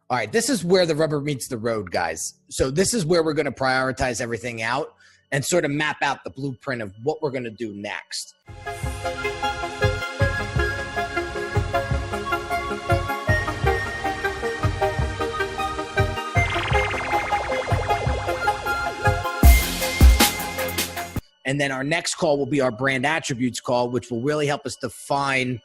All right, this is where the rubber meets the road, guys. So this is where we're going to prioritize everything out and sort of map out the blueprint of what we're going to do next. And then our next call will be our brand attributes call, which will really help us define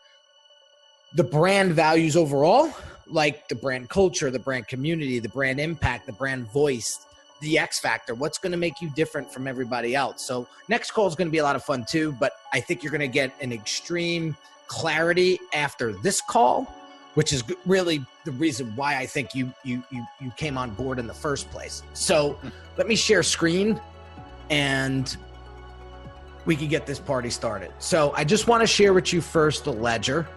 the brand values overall, like the brand culture, the brand community, the brand impact, the brand voice, the X factor. What's going to make you different from everybody else? So next call is going to be a lot of fun too, but I think you're going to get an extreme clarity after this call, which is really the reason why I think you came on board in the first place. So let me share screen and we can get this party started. So I just want to share with you first the ledger.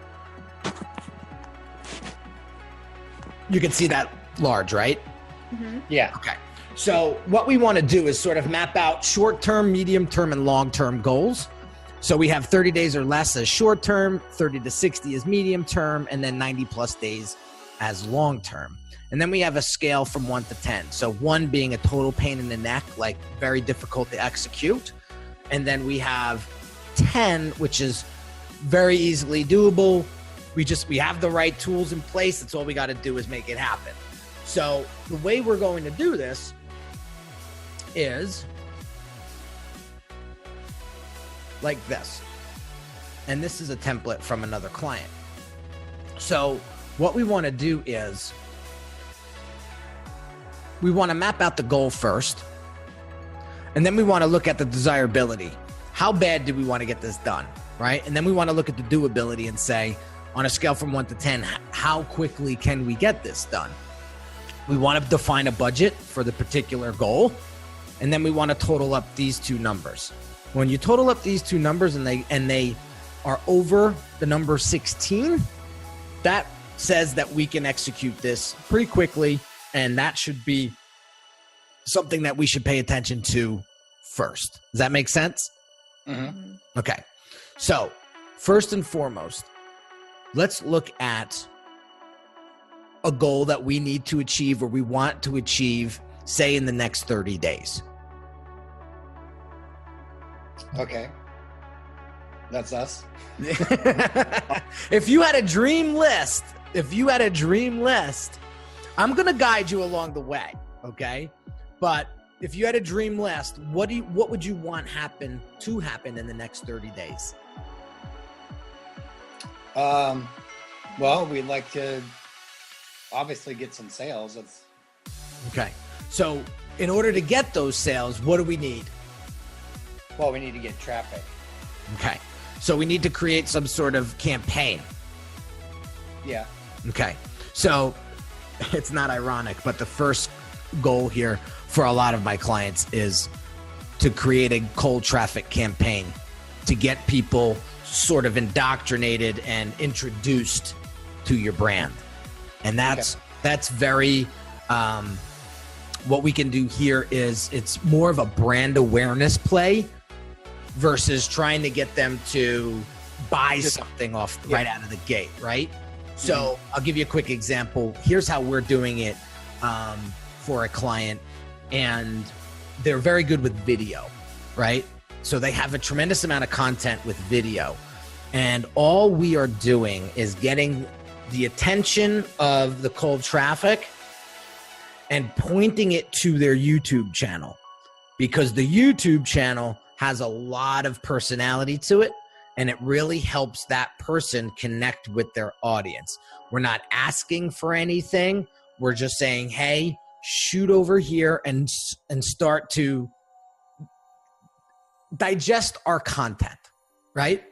You can see that large, right? Mm-hmm. Yeah. Okay. So what we want to do is sort of map out short-term, medium-term, and long-term goals. So we have 30 days or less as short-term, 30 to 60 as medium-term, and then 90 plus days as long-term. And then we have a scale from 1 to 10. So 1 being a total pain in the neck, like very difficult to execute. And then we have 10, which is very easily doable. We have the right tools in place. That's all we got to do is make it happen. So the way we're going to do this is like this. And this is a template from another client. So what we want to do is we want to map out the goal first. And then we want to look at the desirability. How bad do we want to get this done, right? And then we want to look at the doability and say, on a scale from 1 to 10, how quickly can we get this done? We want to define a budget for the particular goal. And then we want to total up these two numbers. When you total up these two numbers and they are over the number 16, that says that we can execute this pretty quickly. And that should be something that we should pay attention to first. Does that make sense? Mm-hmm. Okay. So first and foremost, let's look at a goal that we need to achieve or we want to achieve, say, in the next 30 days. Okay. That's us. If you had a dream list, I'm going to guide you along the way, okay? But if you had a dream list, what would you want to happen in the next 30 days? Well, we'd like to obviously get some sales. Okay. So in order to get those sales, what do we need? Well, we need to get traffic. Okay. So we need to create some sort of campaign. Yeah. Okay. So it's not ironic, but the first goal here for a lot of my clients is to create a cold traffic campaign to get people sort of indoctrinated and introduced to your brand. And that's very, what we can do here is it's more of a brand awareness play versus trying to get them to buy something off right out of the gate, right? So I'll give you a quick example. Here's how we're doing it for a client, and they're very good with video, right? So they have a tremendous amount of content with video, and all we are doing is getting the attention of the cold traffic and pointing it to their YouTube channel, because the YouTube channel has a lot of personality to it, and it really helps that person connect with their audience. We're not asking for anything. We're just saying, hey, shoot over here and start to digest our content, right?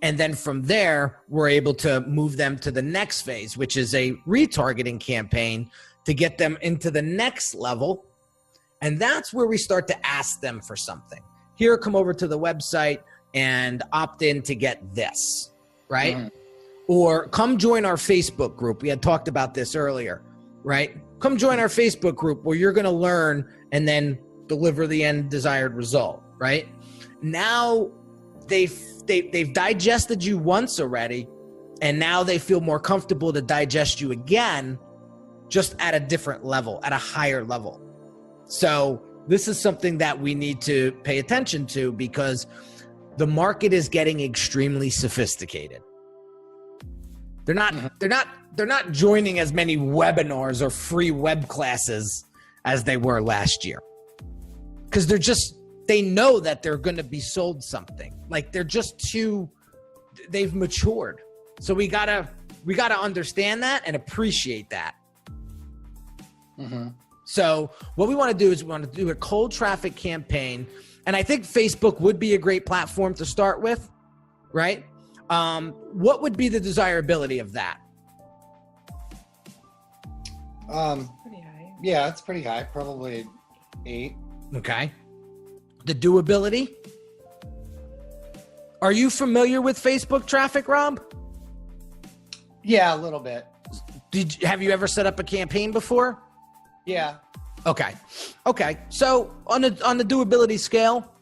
And then from there, we're able to move them to the next phase, which is a retargeting campaign to get them into the next level. And that's where we start to ask them for something. Here, come over to the website and opt in to get this, right? Mm-hmm. Or come join our Facebook group. We had talked about this earlier, right? Come join our Facebook group where you're going to learn and then deliver the end desired result, right? Now they've digested you once already, and now they feel more comfortable to digest you again. just at a different level, at a higher level. So this is something that we need to pay attention to because the market is getting extremely sophisticated. They're not joining as many webinars or free web classes as they were last year. Because they know that they're going to be sold something. Like they've matured. So we gotta understand that and appreciate that. So what we want to do is we want to do a cold traffic campaign. And I think Facebook would be a great platform to start with, right? What would be the desirability of that? Pretty high. Yeah, it's pretty high. Probably 8. Okay. The doability? Are you familiar with Facebook traffic, Rob? Yeah, a little bit. Have you ever set up a campaign before? Yeah. Okay. So on the doability scale,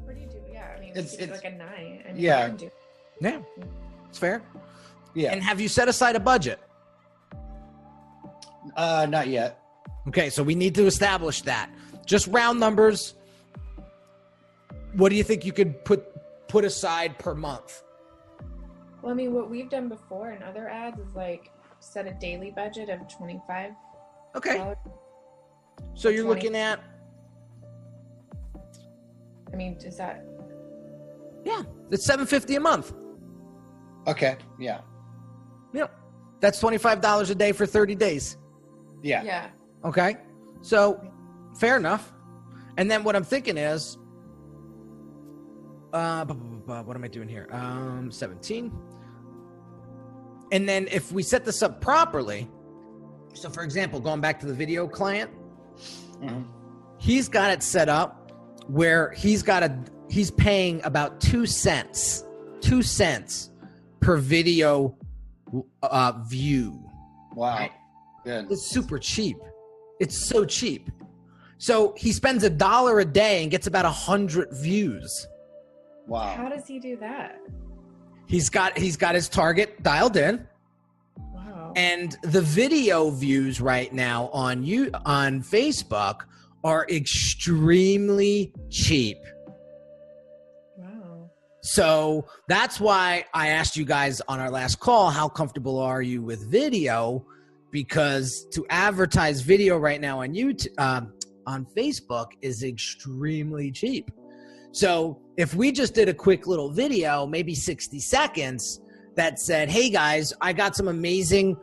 What do you do? Yeah, I mean, It's like a 9. I mean, yeah. I can do. yeah, it's fair. Yeah. And have you set aside a budget? Not yet. Okay, so we need to establish that. Just round numbers. What do you think you could put aside per month? Well, I mean, what we've done before in other ads is like set a daily budget of $25. Okay. So you're 20. looking at, I mean, is that? yeah, it's $750 a month. Okay. Yeah. Yeah. That's $25 a day for 30 days. Yeah. Yeah. Okay. So fair enough. And then what I'm thinking is, what am I doing here? 17. And then if we set this up properly, so for example, going back to the video client, he's got it set up where he's paying about 2 cents per video view. Wow. Right? Good. It's super cheap. It's so cheap. So he spends $1 a day and gets about 100 views. Wow. How does he do that? He's got his target dialed in. Wow. And the video views right now on Facebook are extremely cheap. Wow. So that's why I asked you guys on our last call, how comfortable are you with video? Because to advertise video right now on YouTube, on Facebook is extremely cheap. So if we just did a quick little video, maybe 60 seconds, that said, "Hey guys, I got some amazing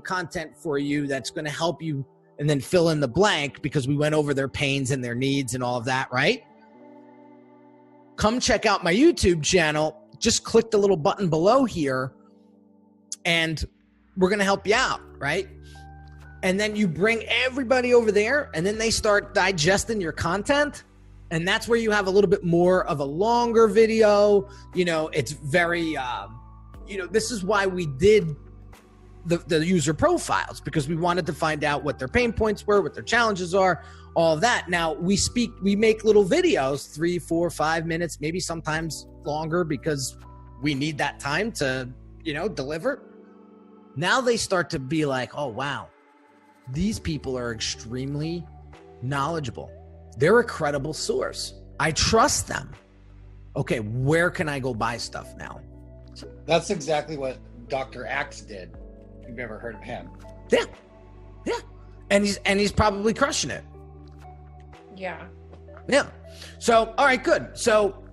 content for you that's going to help you," and then fill in the blank because we went over their pains and their needs and all of that, right? Come check out my YouTube channel. Just click the little button below here and we're going to help you out, right? And then you bring everybody over there and then they start digesting your content. And that's where you have a little bit more of a longer video. You know, it's very, this is why we did the user profiles, because we wanted to find out what their pain points were, what their challenges are, all of that. Now we make little videos, 3, 4, 5 minutes, maybe sometimes longer because we need that time to, deliver. Now they start to be like, oh, wow, these people are extremely knowledgeable. They're a credible source. I trust them. Okay, where can I go buy stuff now? That's exactly what Dr. Axe did. If you've ever heard of him. Yeah. And he's probably crushing it. Yeah. Yeah. So, all right, good. So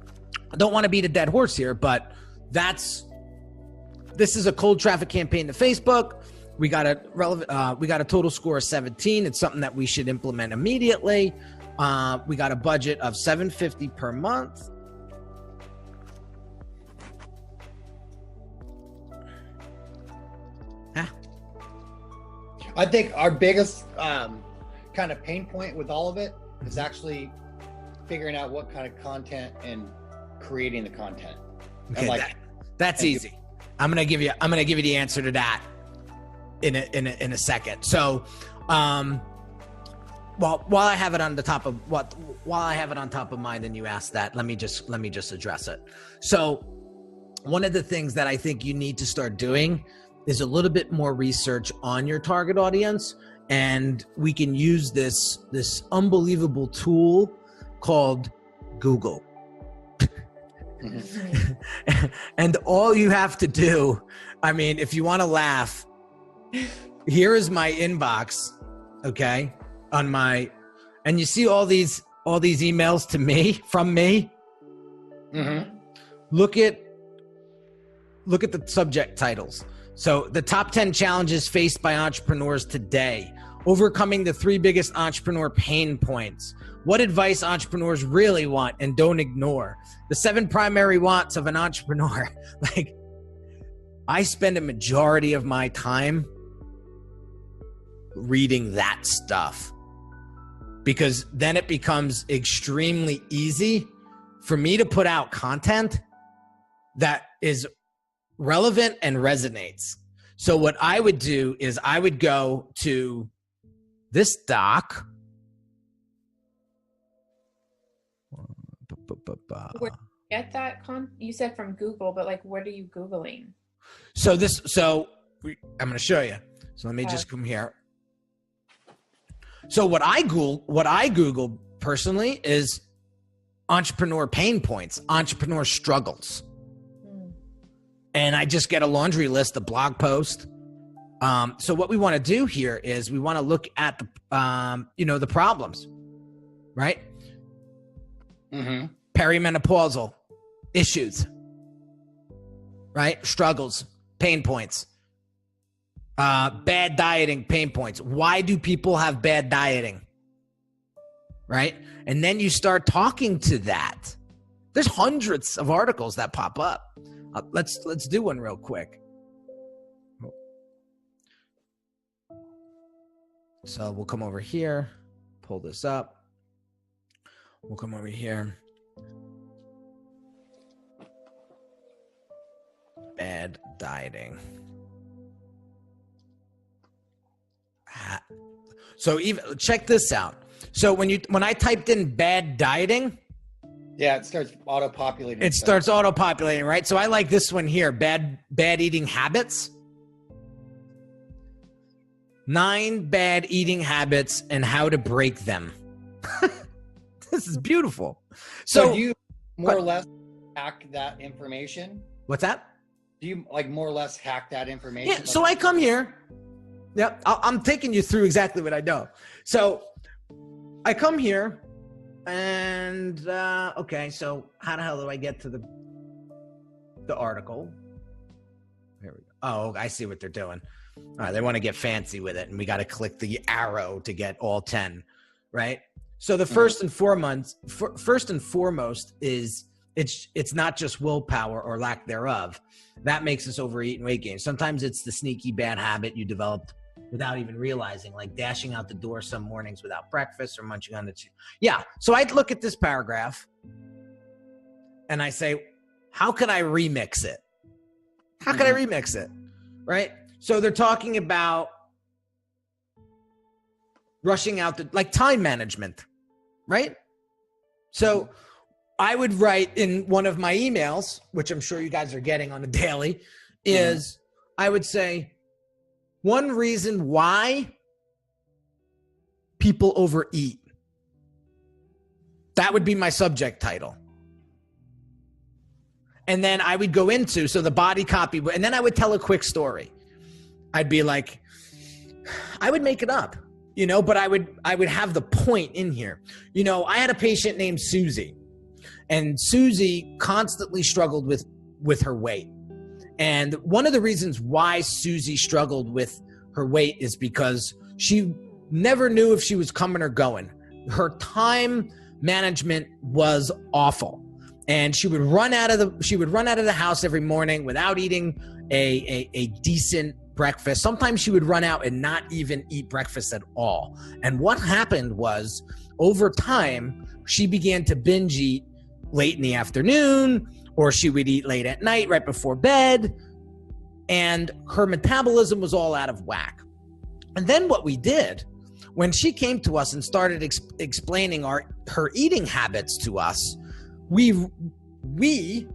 I don't want to beat a dead horse here, but this is a cold traffic campaign to Facebook. We got a total score of 17. It's something that we should implement immediately. We got a budget of $750 per month. I think our biggest kind of pain point with all of it is actually figuring out what kind of content and creating the content. Okay, that's easy. I'm gonna give you the answer to that in a second. So, while I have it on top of mind, and you asked that, let me just address it. So, one of the things that I think you need to start doing is a little bit more research on your target audience, and we can use this unbelievable tool called Google. And all you have to do, I mean, if you want to laugh, here is my inbox, okay, on my, and you see all these emails to me, from me. Mm-hmm. Look at the subject titles. So the top 10 challenges faced by entrepreneurs today, overcoming the 3 biggest entrepreneur pain points, what advice entrepreneurs really want and don't ignore, the 7 primary wants of an entrepreneur. Like, I spend a majority of my time reading that stuff, because then it becomes extremely easy for me to put out content that is relevant and resonates. So what I would do is I would go to this doc. Where do you get that you said from Google, but like, what are you Googling? I'm going to show you. So let me just come here. So what I Google personally is entrepreneur pain points, entrepreneur struggles. And I just get a laundry list of blog posts. So what we want to do here is we want to look at the problems, right? Mm-hmm. Perimenopausal issues, right? Struggles, pain points, bad dieting pain points. Why do people have bad dieting? Right? And then you start talking to that. There's hundreds of articles that pop up. Let's do one real quick. So we'll come over here, pull this up. We'll come over here. Bad dieting. So even check this out. So when I typed in bad dieting, yeah, it starts auto-populating. It starts auto-populating, right? So I like this one here, bad eating habits. 9 bad eating habits and how to break them. This is beautiful. So do you more or less hack that information? What's that? Do you like more or less hack that information? Yeah, so I come here. Yep, I'm taking you through exactly what I know. So I come here and, okay, so how the hell do I get to the article? Here we go. Oh, I see what they're doing. All right, they want to get fancy with it, and we got to click the arrow to get all 10, right? So the first and foremost is it's not just willpower or lack thereof. That makes us overeat and weight gain. Sometimes it's the sneaky bad habit you developed without even realizing, like dashing out the door some mornings without breakfast or munching on the cheese. Yeah, so I'd look at this paragraph, and I say, how can I remix it? How can I remix it, right? So they're talking about rushing out like time management, right? So I would write in one of my emails, which I'm sure you guys are getting on a daily, is I would say, one reason why people overeat. That would be my subject title. And then I would go into, so the body copy, and then I would tell a quick story. I'd be like, I would make it up, but I would have the point in here. I had a patient named Susie, and Susie constantly struggled with her weight. And one of the reasons why Susie struggled with her weight is because she never knew if she was coming or going. Her time management was awful. And she would run out of the house every morning without eating a decent breakfast. Sometimes she would run out and not even eat breakfast at all. And what happened was, over time, she began to binge eat late in the afternoon, or she would eat late at night, right before bed, and her metabolism was all out of whack. And then what we did, when she came to us and started explaining her eating habits to us, we,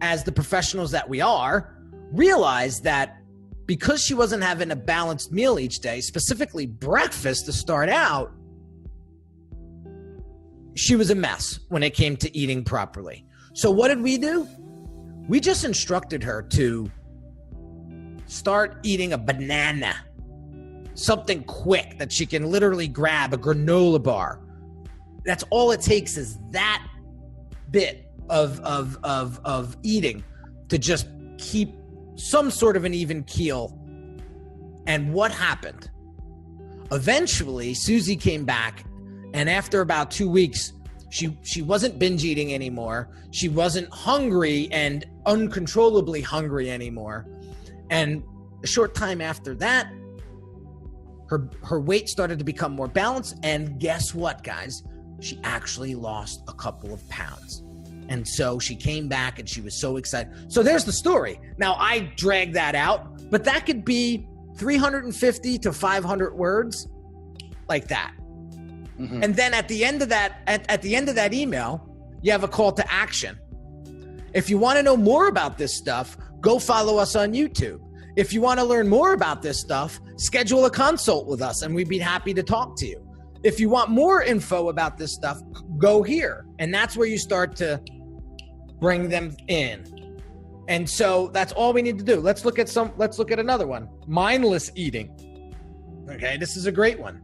as the professionals that we are, realized that because she wasn't having a balanced meal each day, specifically breakfast to start out, she was a mess when it came to eating properly. So what did we do? We just instructed her to start eating a banana, something quick that she can literally grab, a granola bar. That's all it takes, is that bit of eating to just keep some sort of an even keel. And what happened? Eventually, Susie came back, and after about 2 weeks, she wasn't binge eating anymore. She wasn't hungry and uncontrollably hungry anymore. And a short time after that, her weight started to become more balanced. And guess what, guys? She actually lost a couple of pounds. And so she came back and she was so excited. So there's the story. Now, I dragged that out, but that could be 350 to 500 words like that. Mm-hmm. And then at the end of that, at the end of that email, you have a call to action. If you want to know more about this stuff, go follow us on YouTube. If you want to learn more about this stuff, schedule a consult with us and we'd be happy to talk to you. If you want more info about this stuff, go here. And that's where you start to bring them in. And so that's all we need to do. Let's look at another one. Mindless eating. Okay, this is a great one.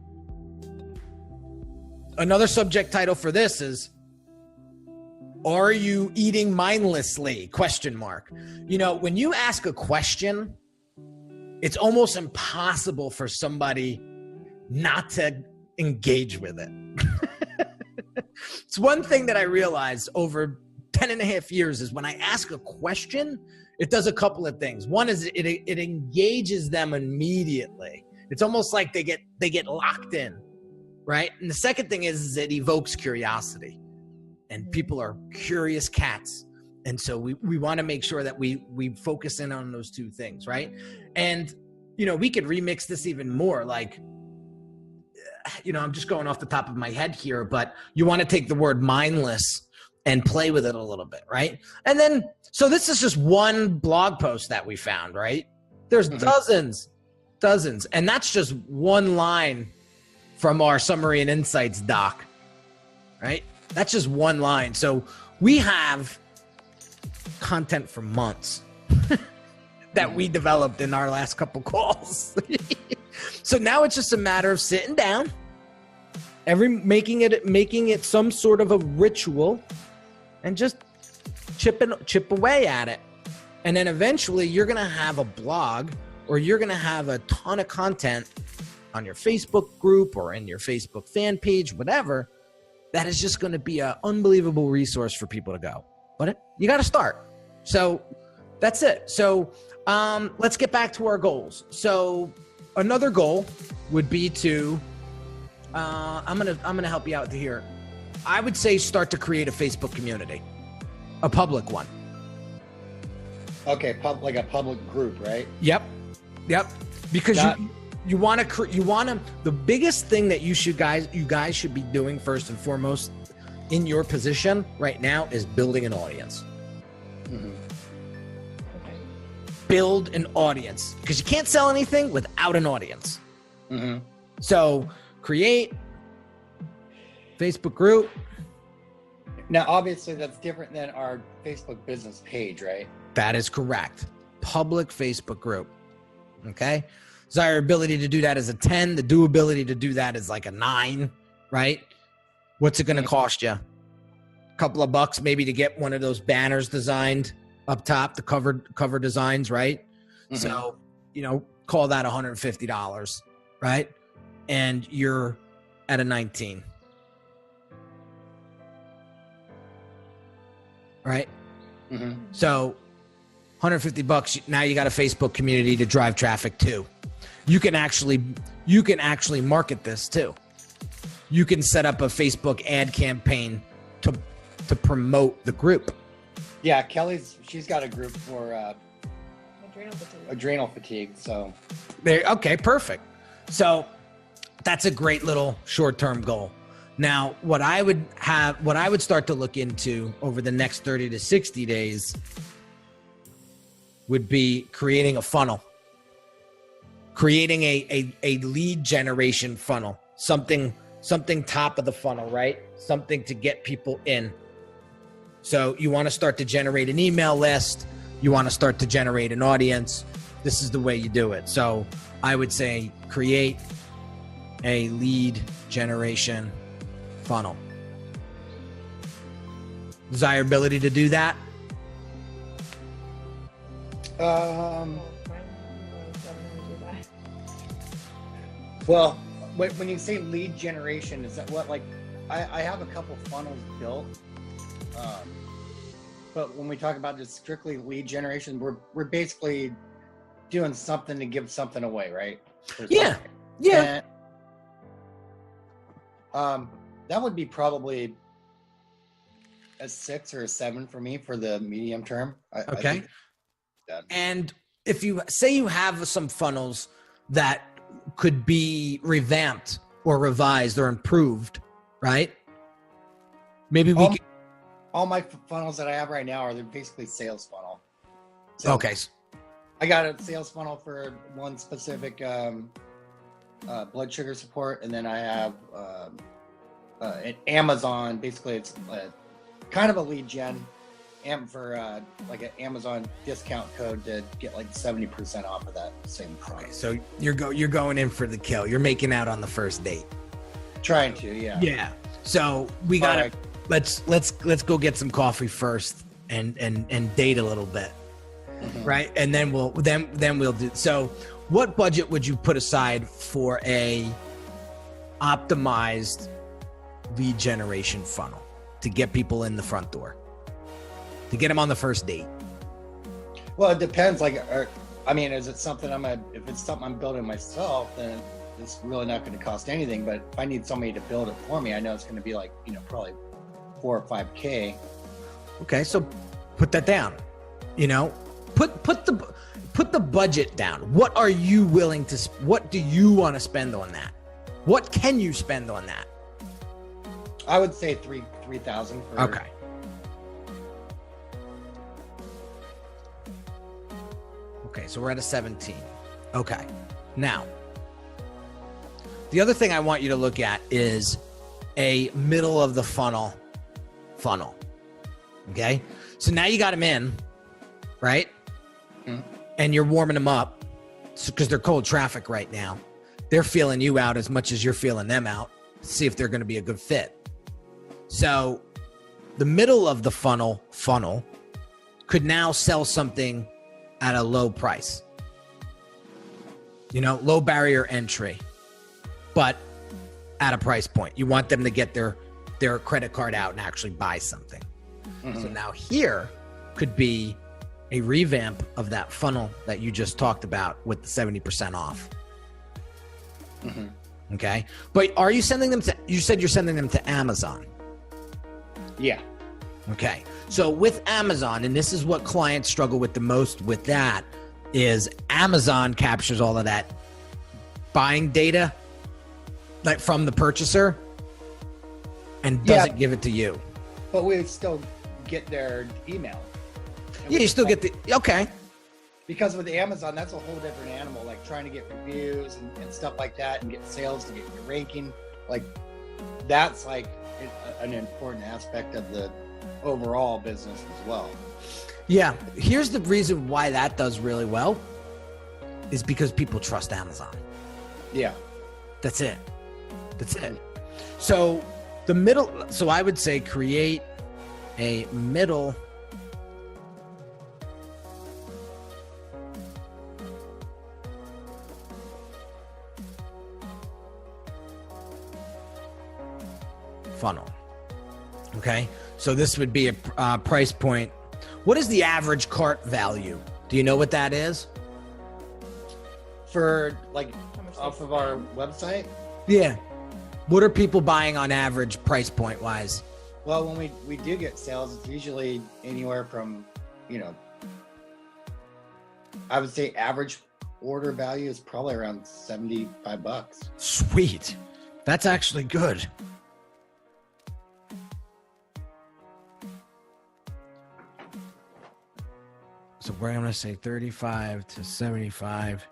Another subject title for this is, are you eating mindlessly? ? You know, when you ask a question, it's almost impossible for somebody not to engage with it. It's one thing that I realized over 10 and a half years is when I ask a question, it does a couple of things. One is it engages them immediately. It's almost like they get locked in, right? And the second thing is it evokes curiosity. And people are curious cats. And so we want to make sure that we focus in on those two things, right? And, you know, we could remix this even more. Like, you know, I'm just going off the top of my head here, but you want to take the word mindless and play with it a little bit, right? And then, so this is just one blog post that we found, right? There's dozens. And that's just one line from our summary and insights doc, right? That's just one line. So we have content for months that we developed in our last couple calls. So now it's just a matter of sitting down, making it some sort of a ritual, and just chip away at it. And then eventually you're going to have a blog, or you're going to have a ton of content on your Facebook group or in your Facebook fan page, whatever, that is just going to be an unbelievable resource for people to go. But you got to start. So that's it. So let's get back to our goals. So another goal would be to, I'm gonna help you out here. I would say start to create a Facebook community, a public one. Okay, like a public group, right? Yep. Because you want to. The biggest thing that you guys should be doing first and foremost in your position right now is building an audience. Mm-hmm. Okay. Build an audience, because you can't sell anything without an audience. Mm-hmm. So create Facebook group. Now, obviously, that's different than our Facebook business page, right? That is correct. Public Facebook group. Okay. Desirability to do that is a 10. The doability to do that is like a 9, right? What's it going to cost you? A couple of bucks maybe to get one of those banners designed up top, the cover designs, right? Mm-hmm. So, you know, call that $150, right? And you're at a 19. Right? Mm-hmm. So $150, now you got a Facebook community to drive traffic to. You can actually market this too. You can set up a Facebook ad campaign to promote the group. Yeah, she's got a group for adrenal fatigue. So okay, perfect. So that's a great little short-term goal. Now, what I would start to look into over the next 30 to 60 days would be creating a funnel. creating a lead generation funnel, something top of the funnel, right? Something to get people in. So you want to start to generate an email list. You want to start to generate an audience. This is the way you do it. So I would say create a lead generation funnel. Desirability to do that? Well, when you say lead generation, is that what, like, I have a couple funnels built, but when we talk about just strictly lead generation, we're basically doing something to give something away, right? Yeah. Yeah. And, that would be probably a 6 or a 7 for me for the medium term. Okay. And if you say you have some funnels that could be revamped or revised or improved, right? Maybe we all my funnels that I have right now are they're basically sales funnel. Okay. I got a sales funnel for one specific blood sugar support, and then I have an Amazon. Basically, it's kind of a lead gen for like an Amazon discount code to get like 70% off of that same product. Okay, so you're going in for the kill. You're making out on the first date. Trying to, yeah. Yeah. So we gotta let's go get some coffee first and date a little bit, right? And then we'll do. So, what budget would you put aside for a optimized lead generation funnel to get people in the front door, to get them on the first date? Well, it depends. Like, I mean, is it something if it's something I'm building myself, then it's really not going to cost anything. But if I need somebody to build it for me, I know it's going to be like, probably 4 or 5K. Okay. So put that down, put the budget down. What are you willing to, what do you want to spend on that? What can you spend on that? I would say 3,000 for. Okay. Okay, so we're at a 17. Okay. Now, the other thing I want you to look at is a middle of the funnel. Okay? So now you got them in, right? Mm-hmm. And you're warming them up because they're cold traffic right now. They're feeling you out as much as you're feeling them out. See if they're going to be a good fit. So the middle of the funnel could now sell something at a low price, low barrier entry, but at a price point. You want them to get their credit card out and actually buy something. Mm-hmm. So now here could be a revamp of that funnel that you just talked about with the 70% off. Mm-hmm. Okay. But are you sending them you said you're sending them to Amazon. Yeah. Okay. So with Amazon, and this is what clients struggle with the most with that, is Amazon captures all of that buying data like from the purchaser and doesn't give it to you. But we still get their email. Yeah, you still get okay. Because with Amazon, that's a whole different animal, like trying to get reviews and stuff like that and get sales to get your ranking. Like that's like an important aspect of the overall business as well. Yeah. Here's the reason why that does really well is because people trust Amazon. Yeah. That's it. So so I would say create a middle funnel. Okay. So this would be a price point. What is the average cart value? Do you know what that is? For like off of our website? Yeah. What are people buying on average price point wise? Well, when we do get sales, it's usually anywhere from, I would say average order value is probably around $75. Sweet. That's actually good. So we're going to say 35 to 75.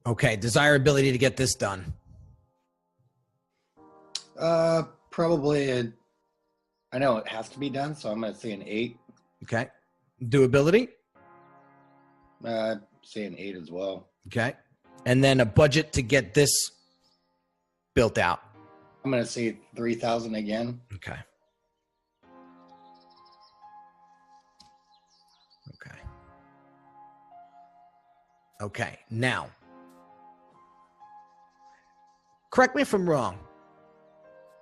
Okay. Desirability to get this done. Probably I know it has to be done, so I'm going to say an 8. Okay. Doability. Say an 8 as well. Okay. And then a budget to get this built out. I'm going to say 3,000 again. Okay. Okay. Okay. Now, correct me if I'm wrong.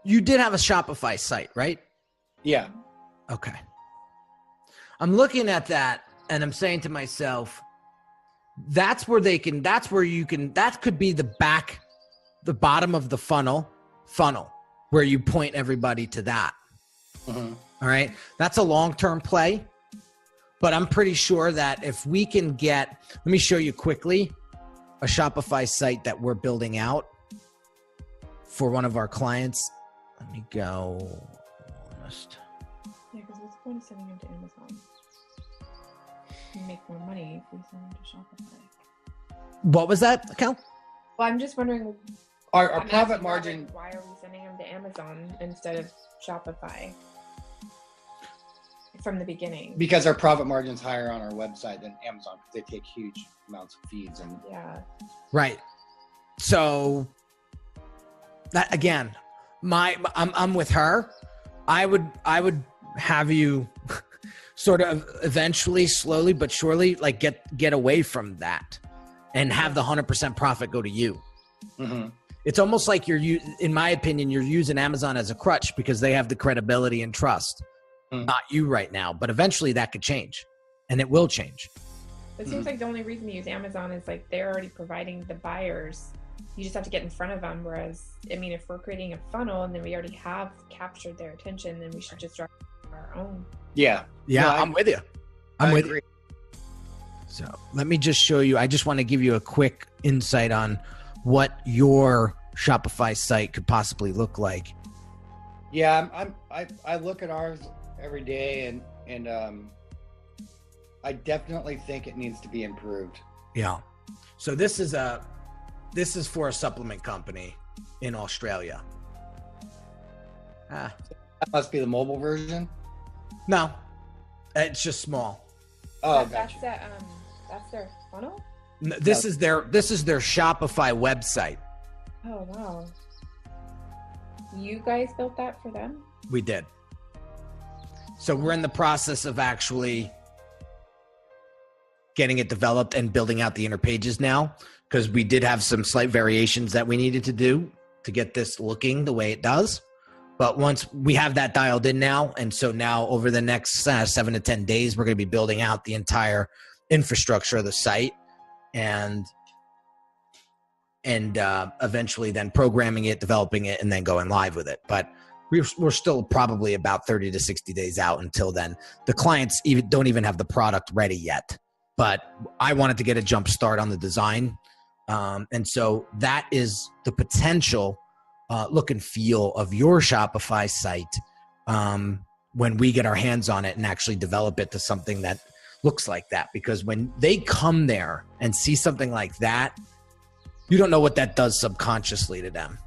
You did have a Shopify site, right? Yeah. Okay. I'm looking at that and I'm saying to myself, that could be the bottom of the funnel where you point everybody to that. Mm-hmm. All right. That's a long-term play, but I'm pretty sure that if we can let me show you quickly a Shopify site that we're building out for one of our clients. Let me go. Yeah, because what's the point of sending them to Amazon? You make more money if we send them to Shopify. What was that, Cal? Well, I'm just wondering. Our I'm profit asking margin. Robert, why are we sending them to Amazon instead of Shopify from the beginning? Because our profit margin's higher on our website than Amazon, because they take huge amounts of fees. And Yeah. Right. So that again, I'm with her. I would have you sort of eventually, slowly but surely, like get away from that and have the 100% profit go to you. Mm-hmm. It's almost like in my opinion, you're using Amazon as a crutch because they have the credibility and trust, not you right now. But eventually that could change, and it will change. It seems like the only reason to use Amazon is like they're already providing the buyers. You just have to get in front of them. Whereas, I mean, if we're creating a funnel and then we already have captured their attention, then we should just drive our own. Yeah. Yeah, No, I'm with you. I'm with you. So let me just show you. I just want to give you a quick insight on what your Shopify site could possibly look like. Yeah, I look at ours every day, and I definitely think it needs to be improved. Yeah. So this is for a supplement company in Australia. That must be the mobile version. No, it's just small. Oh, that's gotcha. that's their funnel. This is their Shopify website. Oh wow! You guys built that for them? We did. So we're in the process of actually getting it developed and building out the inner pages now, because we did have some slight variations that we needed to do to get this looking the way it does. But once we have that dialed in now, and so now over the next 7 to 10 days, we're going to be building out the entire infrastructure of the site and eventually then programming it, developing it, and then going live with it. But we're still probably about 30 to 60 days out until then. The clients don't even have the product ready yet, but I wanted to get a jump start on the design. And so that is the potential look and feel of your Shopify site when we get our hands on it and actually develop it to something that looks like that. Because when they come there and see something like that, you don't know what that does subconsciously to them.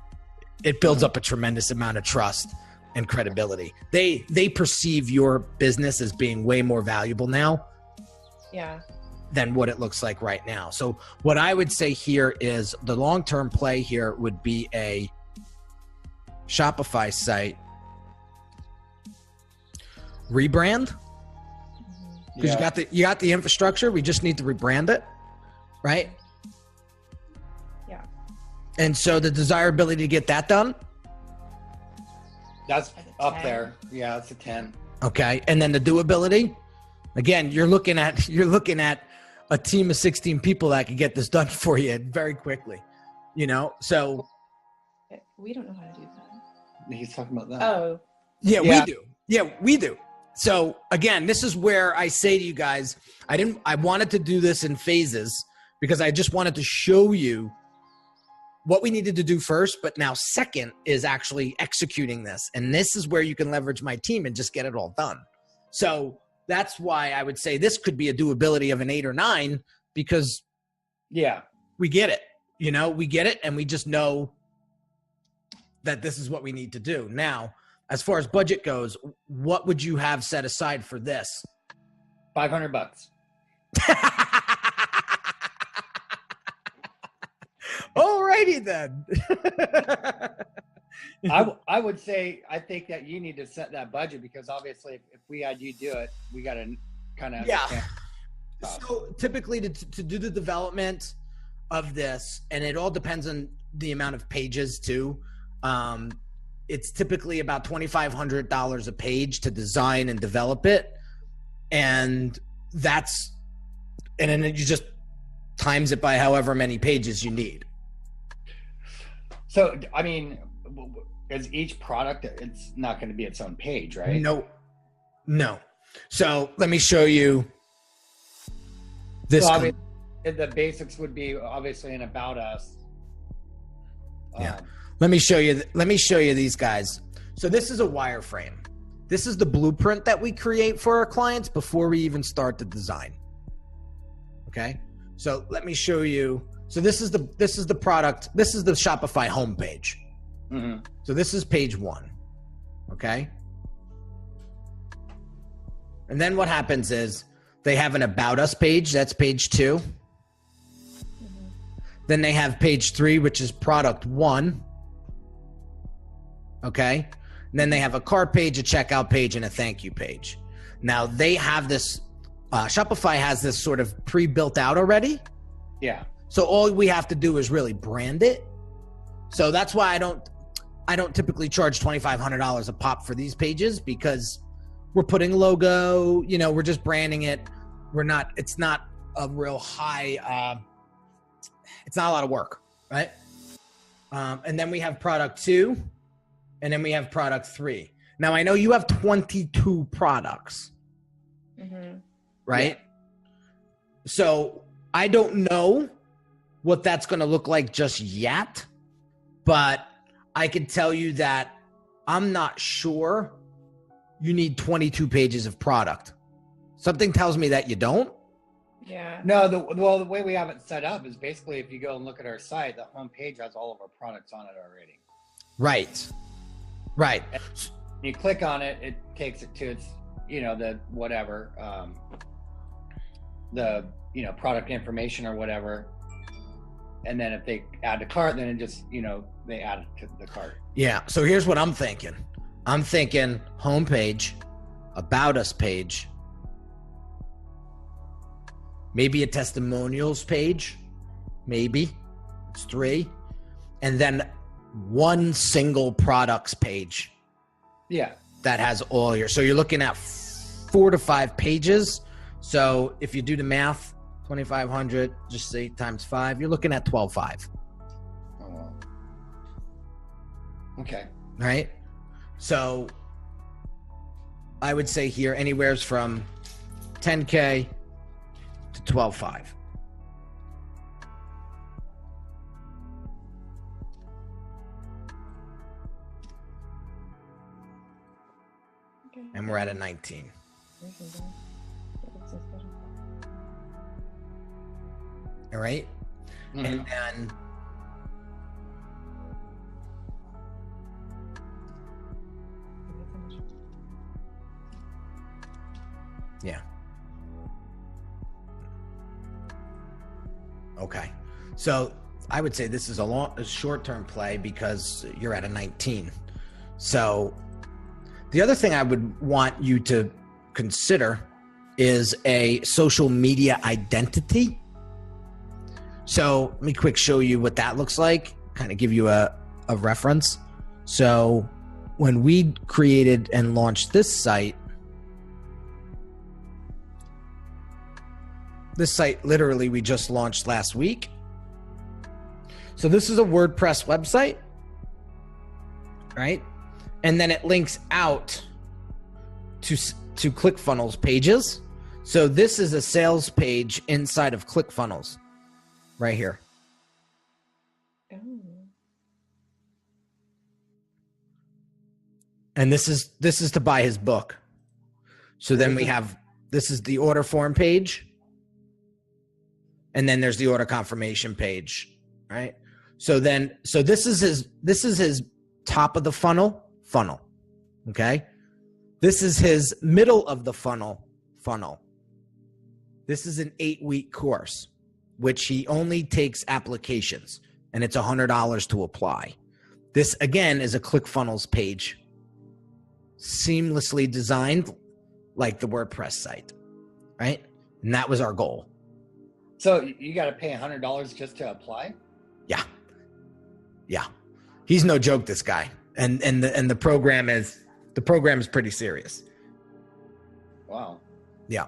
It builds up a tremendous amount of trust and credibility. They perceive your business as being way more valuable now. Yeah. Than what it looks like right now. So what I would say here is the long-term play here would be a Shopify site rebrand, because you got the infrastructure. We just need to rebrand it, right? Yeah. And so the desirability to get that done. That's up there. Yeah, it's a 10. Okay, and then the doability. Again, you're looking at a team of 16 people that can get this done for you very quickly. You know, so we don't know how to do that. He's talking about that. Oh, yeah, we do. Yeah, we do. So again, this is where I say to you guys, I wanted to do this in phases because I just wanted to show you what we needed to do first, but now second is actually executing this. And this is where you can leverage my team and just get it all done. So that's why I would say this could be a doability of an 8 or 9, because yeah, we get it. You know, we get it, and we just know that this is what we need to do. Now, as far as budget goes, what would you have set aside for this? $500. Alrighty then. I would say, I think that you need to set that budget, because obviously if we had you do it, we got to kind of. Yeah. So typically to do the development of this, and it all depends on the amount of pages too. It's typically about $2,500 a page to design and develop it. And then you just times it by however many pages you need. So, I mean, is each product, it's not going to be its own page, right? No. So let me show you this. So the basics would be obviously an about us. Yeah. Let me show you these guys. So this is a wireframe. This is the blueprint that we create for our clients before we even start the design. Okay. So let me show you. So this is the product. This is the Shopify homepage. Mm-hmm. So this is page 1. Okay. And then what happens is they have an about us page. That's page 2. Mm-hmm. Then they have page 3, which is product 1. Okay. And then they have a cart page, a checkout page, and a thank you page. Now they have this, Shopify has this sort of pre-built out already. Yeah. So all we have to do is really brand it. So that's why I don't typically charge $2,500 a pop for these pages, because we're putting logo, you know, we're just branding it. It's not a real high, it's not a lot of work, right? And then we have product 2, and then we have product 3. Now I know you have 22 products, Mm-hmm. right? Yeah. So I don't know what that's going to look like just yet, but I can tell you that I'm not sure you need 22 pages of product. Something tells me that you don't. Yeah. No, the way we have it set up is basically, if you go and look at our site, the home page has all of our products on it already. Right. And you click on it, it takes it to its, you know, the whatever, the, you know, product information or whatever. And then if they add to cart, then it just, you know, they add it to the cart. Yeah. So here's what I'm thinking. I'm thinking homepage, about us page, maybe a testimonials page, maybe it's 3, and then one single products page. Yeah. That has all your, so you're looking at 4 to 5 pages. So if you do the math, 2,500, just say times 5, you're looking at 12.5. Oh, wow. Okay. Right. So I would say here anywhere's from 10K to 12.5. Okay. And we're at a 19. All right. Mm-hmm. And then yeah. Okay. So I would say this is a short-term play because you're at a 19. So the other thing I would want you to consider is a social media identity. So let me quick show you what that looks like, kind of give you a reference. So when we created and launched this site literally we just launched last week. So this is a WordPress website, right? And then it links out to ClickFunnels pages. So this is a sales page inside of ClickFunnels right here. Oh. And this is to buy his book. So then we have, this is the order form page. And then there's the order confirmation page right? So this is his top of the funnel. Okay. This is his middle of the funnel. This is an 8-week course, which he only takes applications, and it's $100 to apply. This again is a ClickFunnels page, seamlessly designed like the WordPress site, right? And that was our goal. So you got to pay $100 just to apply? Yeah. He's no joke, this guy. And the program is pretty serious. Wow. Yeah.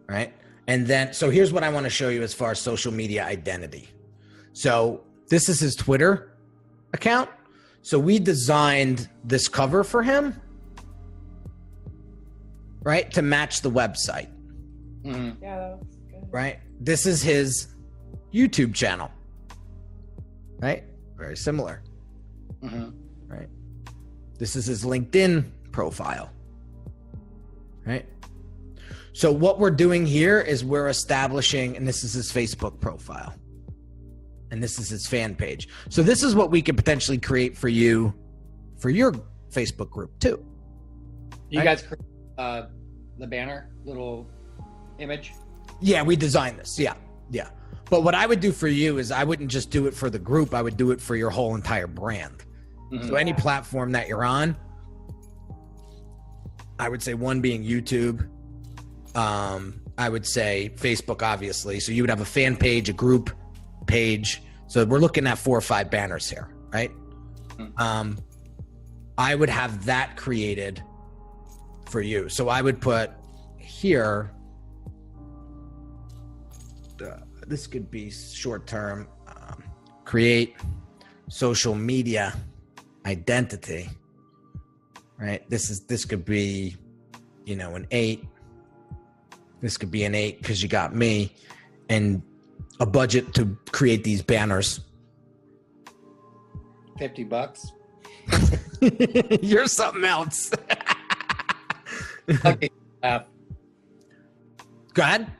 Right. And then, so here's what I want to show you as far as social media identity. So this is his Twitter account. So we designed this cover for him, right, to match the website. Mm-hmm. Yeah, that looks good. Right. This is his YouTube channel. Right. Very similar. Mm-hmm. Right. This is his LinkedIn profile. Right. So what we're doing here is we're establishing, and this is his Facebook profile, and this is his fan page. So this is what we could potentially create for you, for your Facebook group too. You Right? guys create the banner, little image? Yeah, we designed this. Yeah. But what I would do for you is I wouldn't just do it for the group. I would do it for your whole entire brand. Mm-hmm. So any platform that you're on, I would say one being YouTube. I would say Facebook, obviously. So you would have a fan page, a group page. So we're looking at 4 or 5 banners here, right? Mm-hmm. I would have that created for you. So I would put here, this could be short term, create social media identity, right? This could be, an 8. This could be an 8 because you got me, and a budget to create these banners. $50. You're something else. Okay, laugh. Go ahead.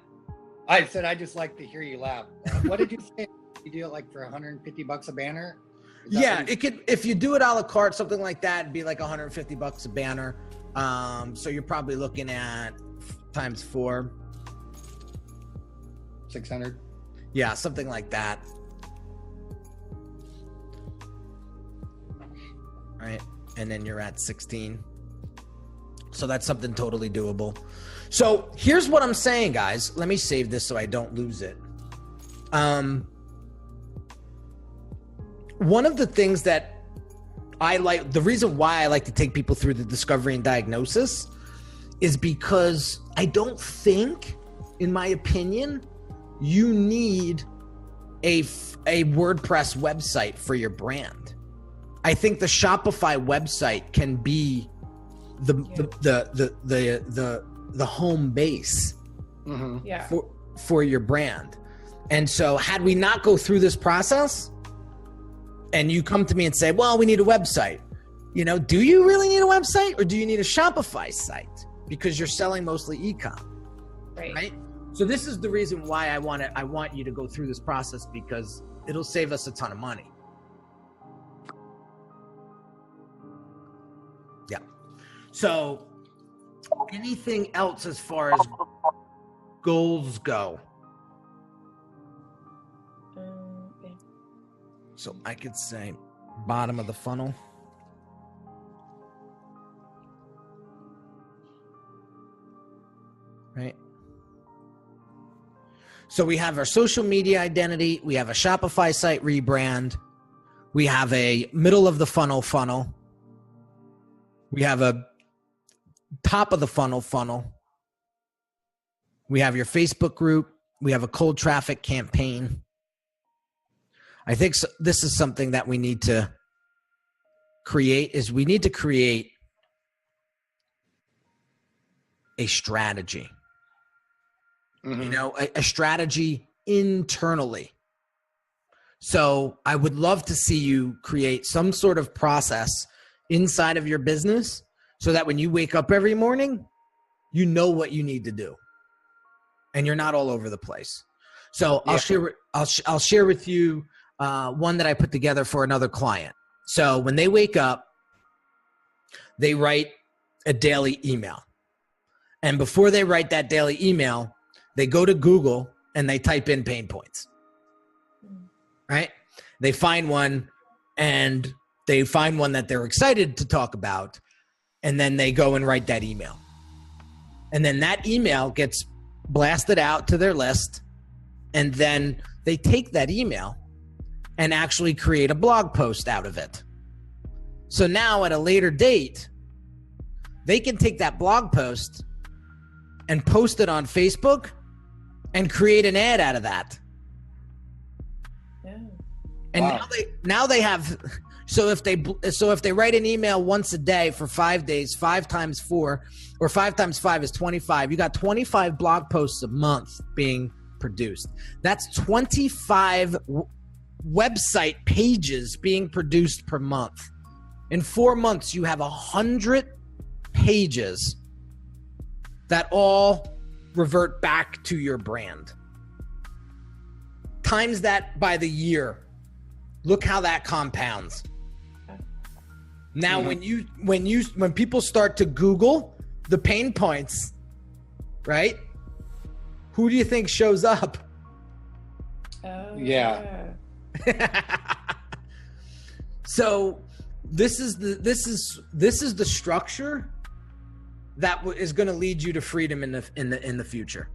I said I just like to hear you laugh. What did you say? You do it like for $150 a banner? Is that Yeah, what you- it could, if you do it a la carte, something like that, it'd be like $150 a banner. So you're probably looking at times 4. 600. Yeah, something like that. Right. And then you're at 16. So that's something totally doable. So here's what I'm saying, guys. Let me save this so I don't lose it. One of the things that I like, the reason why I like to take people through the discovery and diagnosis is because I don't think, in my opinion, you need a WordPress website for your brand. I think the Shopify website can be the home base Mm-hmm. Yeah. for your brand. And so had we not go through this process and you come to me and say, well, we need a website, do you really need a website, or do you need a Shopify site because you're selling mostly e-com, right? So this is the reason why I want you to go through this process, because it'll save us a ton of money. Yeah. So anything else as far as goals go? Yeah. So I could say bottom of the funnel. Right. So we have our social media identity. We have a Shopify site rebrand. We have a middle of the funnel. We have a top of the funnel. We have your Facebook group. We have a cold traffic campaign. I think this is something that we need to create, is we need to create a strategy. Mm-hmm. A strategy internally. So I would love to see you create some sort of process inside of your business so that when you wake up every morning, you know what you need to do. and you're not all over the place. So I'll share with you one that I put together for another client. So when they wake up, they write a daily email. And before they write that daily email, they go to Google and they type in pain points, right? They find one and they find one that they're excited to talk about. And then they go and write that email. And then that email gets blasted out to their list. And then they take that email and actually create a blog post out of it. So now at a later date, they can take that blog post and post it on Facebook and create an ad out of that. Yeah. And Wow. now they have, so if they write an email once a day for 5 days, 5 times 4, or 5 times 5 is 25. You got 25 blog posts a month being produced. That's 25 website pages being produced per month. In 4 months, you have 100 pages that all revert back to your brand. Times that by the year. Look how that compounds. Now, when people start to Google the pain points, right? Who do you think shows up? Oh, Yeah. So this is the structure that is going to lead you to freedom in the future.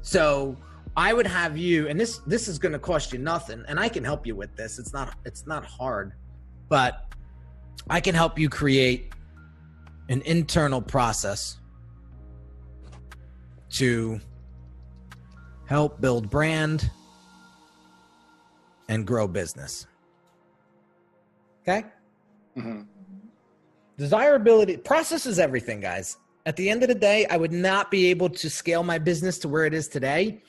So I would have you, and this is going to cost you nothing, and I can help you with this. It's not hard, but I can help you create an internal process to help build brand and grow business. Okay? Mm-hmm. Desirability, process is everything, guys. At the end of the day, I would not be able to scale my business to where it is today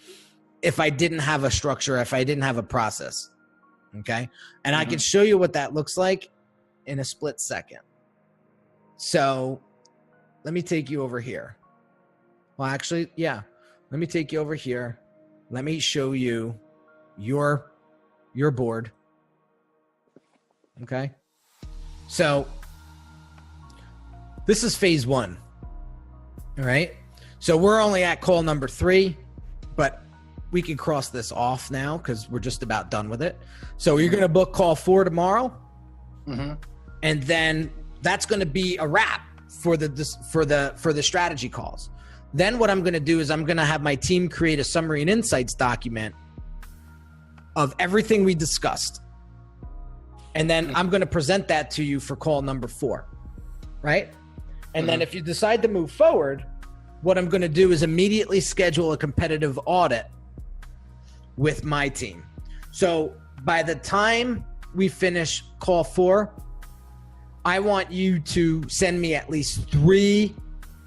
if I didn't have a structure, if I didn't have a process. Okay? And I can show you what that looks like in a split second. So let me take you over here. Well, actually, yeah. Let me take you over here. Let me show you your board. Okay? So this is phase 1. All right? So we're only at call number 3, but we can cross this off now because we're just about done with it. So you're going to book call 4 tomorrow. Mm-hmm. And then that's going to be a wrap for the strategy calls. Then what I'm going to do is I'm going to have my team create a summary and insights document of everything we discussed. And then I'm going to present that to you for call number 4, right? And then if you decide to move forward, what I'm going to do is immediately schedule a competitive audit with my team. So by the time we finish call 4, I want you to send me at least 3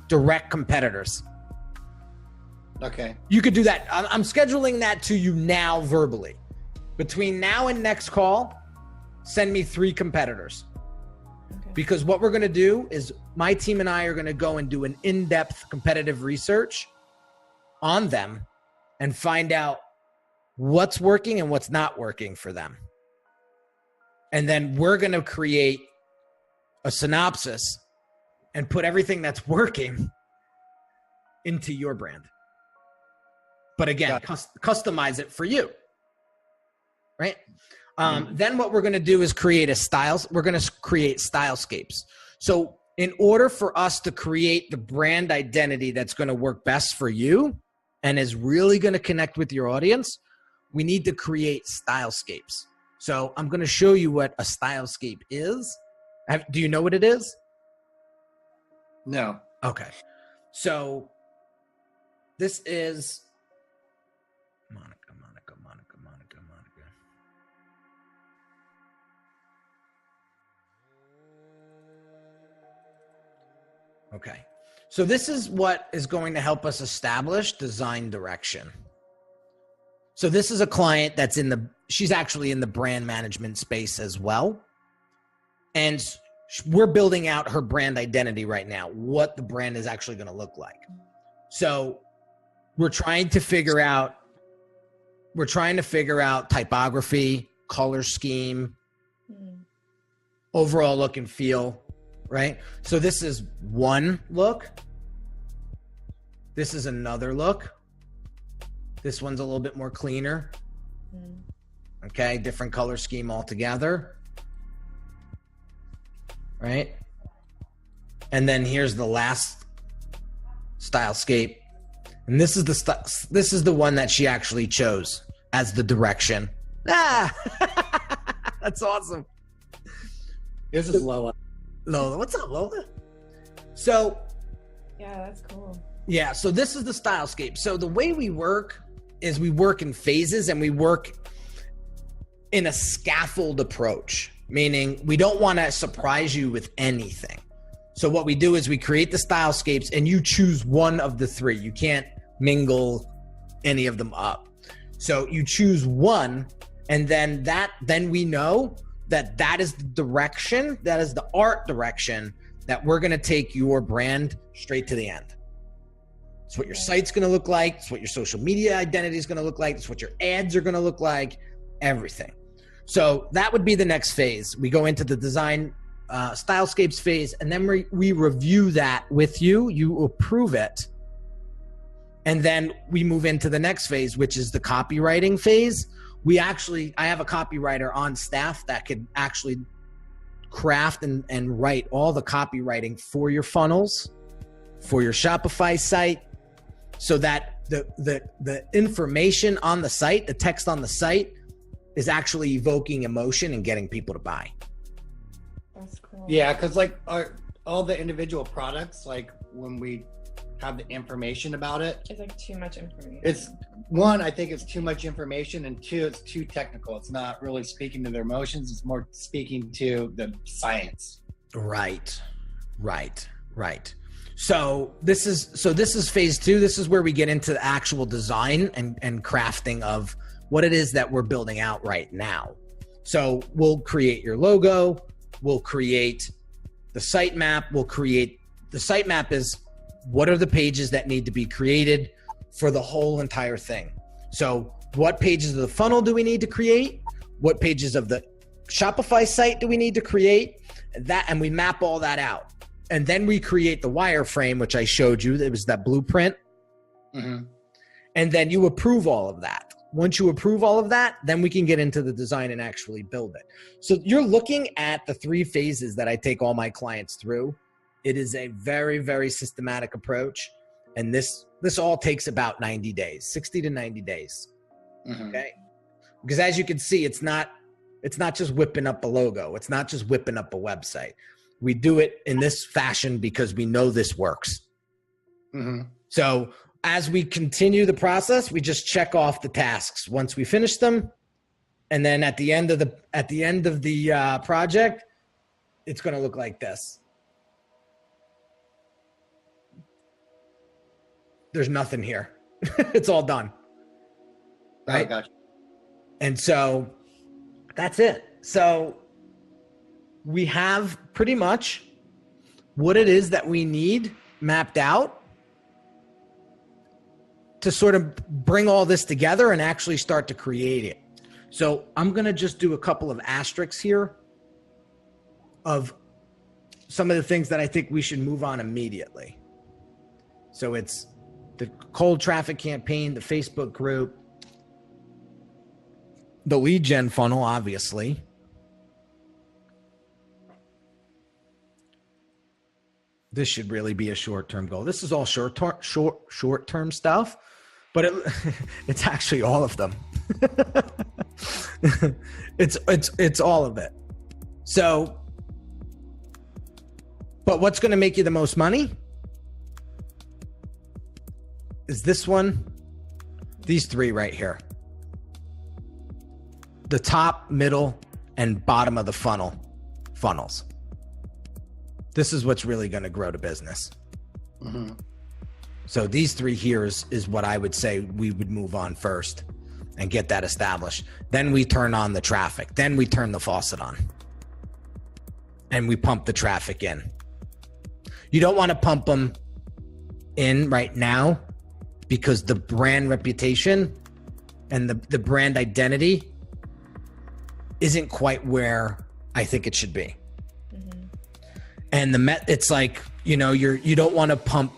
direct competitors. Okay. You could do that. I'm scheduling that to you now verbally. Between now and next call, send me 3 competitors. Okay. Because what we're going to do is my team and I are going to go and do an in-depth competitive research on them and find out what's working and what's not working for them. And then we're going to create a synopsis and put everything that's working into your brand. But again, customize it for you, right? Then what we're going to do is create we're going to create stylescapes. So in order for us to create the brand identity that's going to work best for you and is really going to connect with your audience, we need to create stylescapes. So I'm going to show you what a stylescape is. Do you know what it is? No. Okay. So this is Monica. Okay. So this is what is going to help us establish design direction. So this is a client that's she's actually in the brand management space as well. And we're building out her brand identity right now, what the brand is actually going to look like. So we're trying to figure out typography, color scheme, overall look and feel, right? So this is one look. This is another look. This one's a little bit more cleaner. Okay, different color scheme altogether. Right? And then here's the last stylescape. And this is the one that she actually chose as the direction. Ah, that's awesome. This is Lola. Lola, what's up, Lola? So, yeah, that's cool. Yeah, so this is the stylescape. So the way we work is we work in phases, and we work in a scaffold approach, meaning we don't want to surprise you with anything. So what we do is we create the stylescapes, and you choose one of the three. You can't mingle any of them up. So you choose one, and then we know that is the direction, that is the art direction that we're going to take your brand straight to the end. It's what your site's going to look like. It's what your social media identity is going to look like. It's what your ads are going to look like, everything. So that would be the next phase. We go into the design stylescapes phase, and then we review that with you. You approve it. And then we move into the next phase, which is the copywriting phase. I have a copywriter on staff that could actually craft and write all the copywriting for your funnels, for your Shopify site, so that the information on the site, the text on the site, is actually evoking emotion and getting people to buy. That's cool. Yeah, because like all the individual products, like when we have the information about it, it's like too much information. It's one, I think it's too much information, and two, it's too technical. It's not really speaking to their emotions. It's more speaking to the science. Right. So this is phase two. This is where we get into the actual design and crafting of what it is that we're building out right now. So we'll create your logo. We'll create the sitemap. The sitemap is what are the pages that need to be created for the whole entire thing. So what pages of the funnel do we need to create? What pages of the Shopify site do we need to create? And we map all that out. And then we create the wireframe, which I showed you. It was that blueprint. Mm-hmm. And then you approve all of that. Once you approve all of that, then we can get into the design and actually build it. So you're looking at the three phases that I take all my clients through. It is a very, very systematic approach. And this all takes about 90 days, 60 to 90 days. Mm-hmm. Okay. Because as you can see, it's not just whipping up a logo. It's not just whipping up a website. We do it in this fashion because we know this works. Mm-hmm. So as we continue the process, we just check off the tasks once we finish them. And then at the end of the project, it's going to look like this. There's nothing here. It's all done. Right? Oh, gotcha. And so that's it. So we have pretty much what it is that we need mapped out to sort of bring all this together and actually start to create it. So I'm going to just do a couple of asterisks here of some of the things that I think we should move on immediately. So it's the cold traffic campaign, the Facebook group, the lead gen funnel, obviously. This should really be a short-term goal. This is all short-term stuff, but it's actually all of them. it's all of it. So, but what's going to make you the most money is this one, these three right here. The top, middle, and bottom of the funnels. This is what's really going to grow the business. Mm-hmm. So these three here is what I would say we would move on first and get that established. Then we turn on the traffic. Then we turn the faucet on. And we pump the traffic in. You don't want to pump them in right now because the brand reputation and the brand identity isn't quite where I think it should be. Mm-hmm. And it's like, you don't want to pump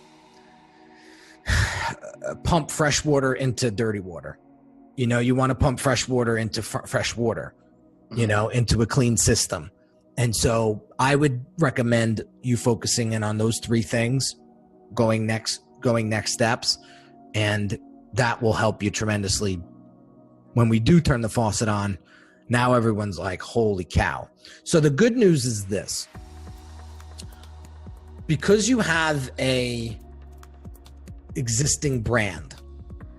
fresh water into dirty water. You want to pump fresh water into fresh water, into a clean system. And so I would recommend you focusing in on those three things, going next steps. And that will help you tremendously. When we do turn the faucet on, now everyone's like, holy cow. So the good news is this. Because you have a existing brand,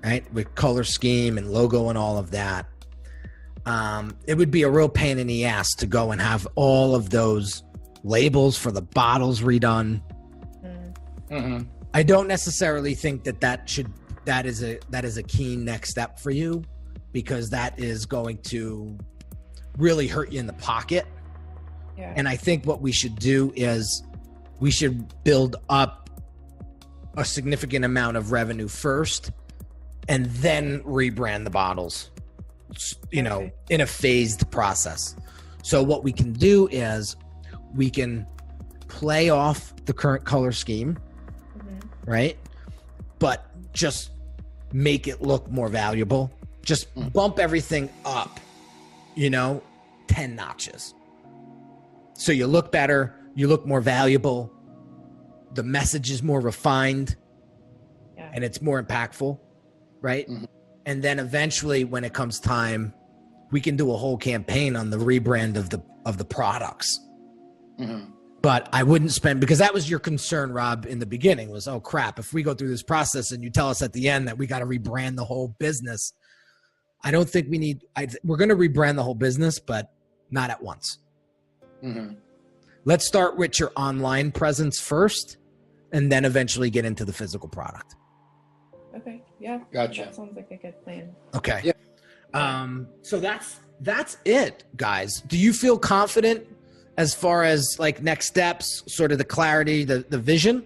right, with color scheme and logo and all of that, it would be a real pain in the ass to go and have all of those labels for the bottles redone. Mm-hmm. I don't necessarily think that is a key next step for you, because that is going to really hurt you in the pocket. Yeah. And I think what we should do is we should build up a significant amount of revenue first and then rebrand the bottles, in a phased process. So what we can do is we can play off the current color scheme, mm-hmm. right? But just make it look more valuable. Just bump everything up, 10 notches. So you look better, you look more valuable, the message is more refined, and it's more impactful, right? Mm-hmm. And then eventually when it comes time, we can do a whole campaign on the rebrand of the products. Mm-hmm. But I wouldn't spend, because that was your concern, Rob, in the beginning, was, oh crap, if we go through this process and you tell us at the end that we got to rebrand the whole business, I don't think we need, we're going to rebrand the whole business, but not at once. Mm-hmm. Let's start with your online presence first, and then eventually get into the physical product. Okay. Yeah. Gotcha. That sounds like a good plan. Okay. Yeah. So that's it, guys. Do you feel confident as far as like next steps, sort of the clarity, the vision?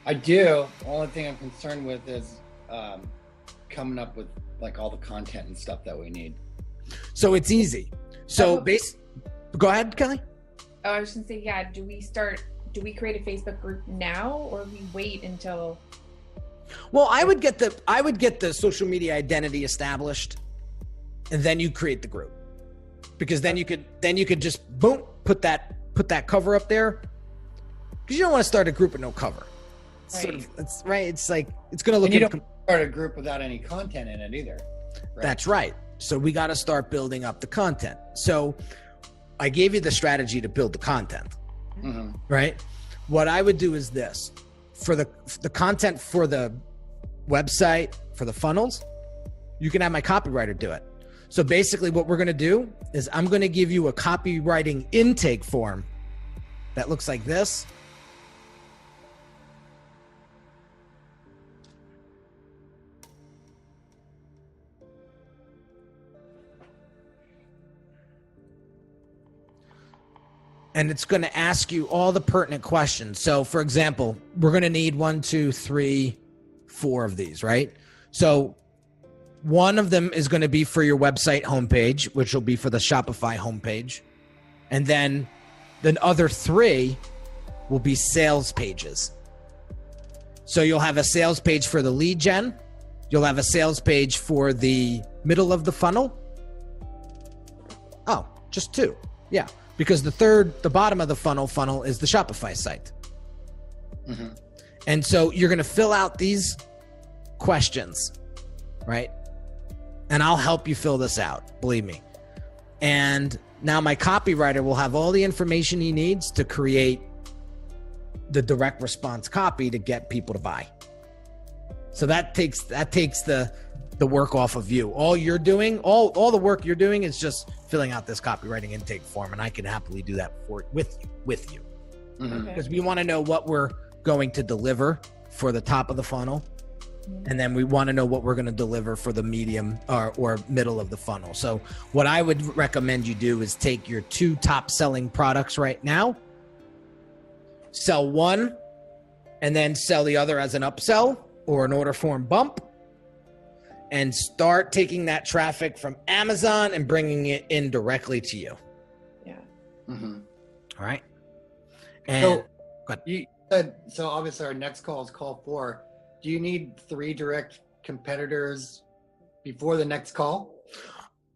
I do. The only thing I'm concerned with is coming up with like all the content and stuff that we need. So it's easy. So go ahead, Kelly. Oh, I was going to say, yeah. Do we create a Facebook group now, or we wait until? Well, I would get the social media identity established, and then you create the group, because then you could just boom, put that cover up there, because you don't want to start a group with no cover. Right. It's right. It's like, it's going to look. And you don't start a group without any content in it either. Right? That's right. So we got to start building up the content. So I gave you the strategy to build the content, mm-hmm. right? What I would do is this: for the content for the website, for the funnels, you can have my copywriter do it. So basically what we're going to do is I'm going to give you a copywriting intake form that looks like this. And it's going to ask you all the pertinent questions. So for example, we're going to need 1, 2, 3, 4 of these, right? So one of them is going to be for your website homepage, which will be for the Shopify homepage. And then the other 3 will be sales pages. So you'll have a sales page for the lead gen. You'll have a sales page for the middle of the funnel. Oh, just 2. Yeah. Because the bottom of the funnel is the Shopify site. Mm-hmm. And so you're going to fill out these questions, right? And I'll help you fill this out, believe me. And now my copywriter will have all the information he needs to create the direct response copy to get people to buy. So that takes the work off of you. All you're doing, all the work you're doing is just filling out this copywriting intake form, and I can happily do that with you. Mm-hmm. Because we want to know what we're going to deliver for the top of the funnel, and then we want to know what we're going to deliver for the medium or middle of the funnel. So what I would recommend you do is take your 2 top selling products right now, sell one, and then sell the other as an upsell, or an order form bump and start taking that traffic from Amazon and bringing it in directly to you. Yeah. Mm-hmm. All right. And so you said, so obviously our next call is call 4. Do you need 3 direct competitors before the next call?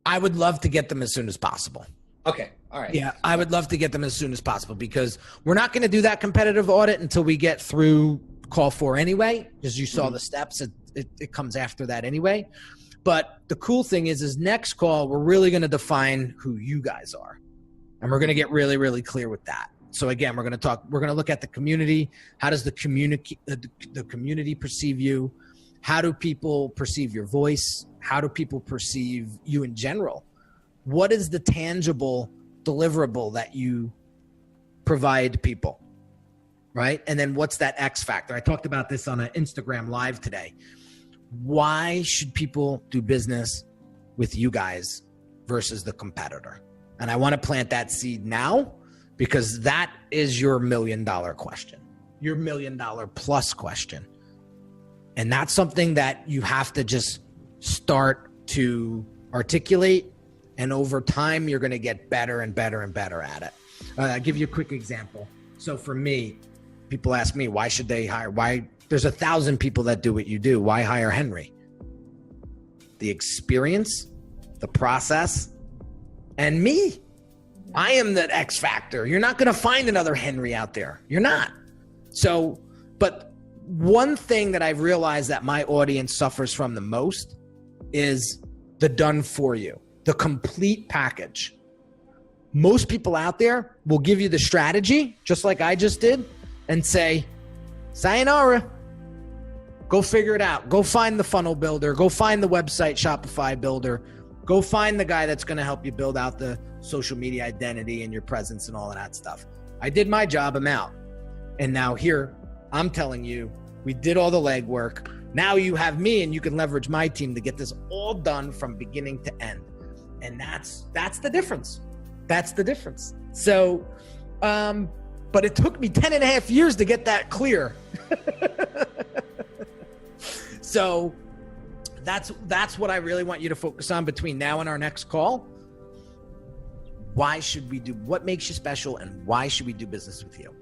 I would love to get them as soon as possible. Okay. All right. Yeah, I would love to get them as soon as possible because we're not going to do that competitive audit until we get through call 4 anyway, because you saw the steps. It comes after that anyway. But the cool thing is next call, we're really going to define who you guys are. And we're going to get really, really clear with that. So again, we're going to look at the community. How does the community perceive you? How do people perceive your voice? How do people perceive you in general? What is the tangible deliverable that you provide people, right? And then what's that X factor? I talked about this on an Instagram live today. Why should people do business with you guys versus the competitor? And I want to plant that seed now because that is your $1 million question, your $1 million plus question. And that's something that you have to just start to articulate. And over time, you're going to get better and better and better at it. I'll give you a quick example. So for me, people ask me, why should they hire? Why? There's 1,000 people that do what you do. Why hire Henry? The experience, the process, and me. I am that X factor. You're not going to find another Henry out there. You're not. So, but one thing that I've realized that my audience suffers from the most is the done for you. The complete package. Most people out there will give you the strategy, just like I just did, and say, sayonara, go figure it out. Go find the funnel builder. Go find the website Shopify builder. Go find the guy that's going to help you build out the social media identity and your presence and all of that stuff. I did my job, I'm out. And now here, I'm telling you, we did all the legwork. Now you have me and you can leverage my team to get this all done from beginning to end. And that's the difference. That's the difference. So, but it took me 10 and a half years to get that clear. So that's what I really want you to focus on between now and our next call. Why should we do, what makes you special and why should we do business with you?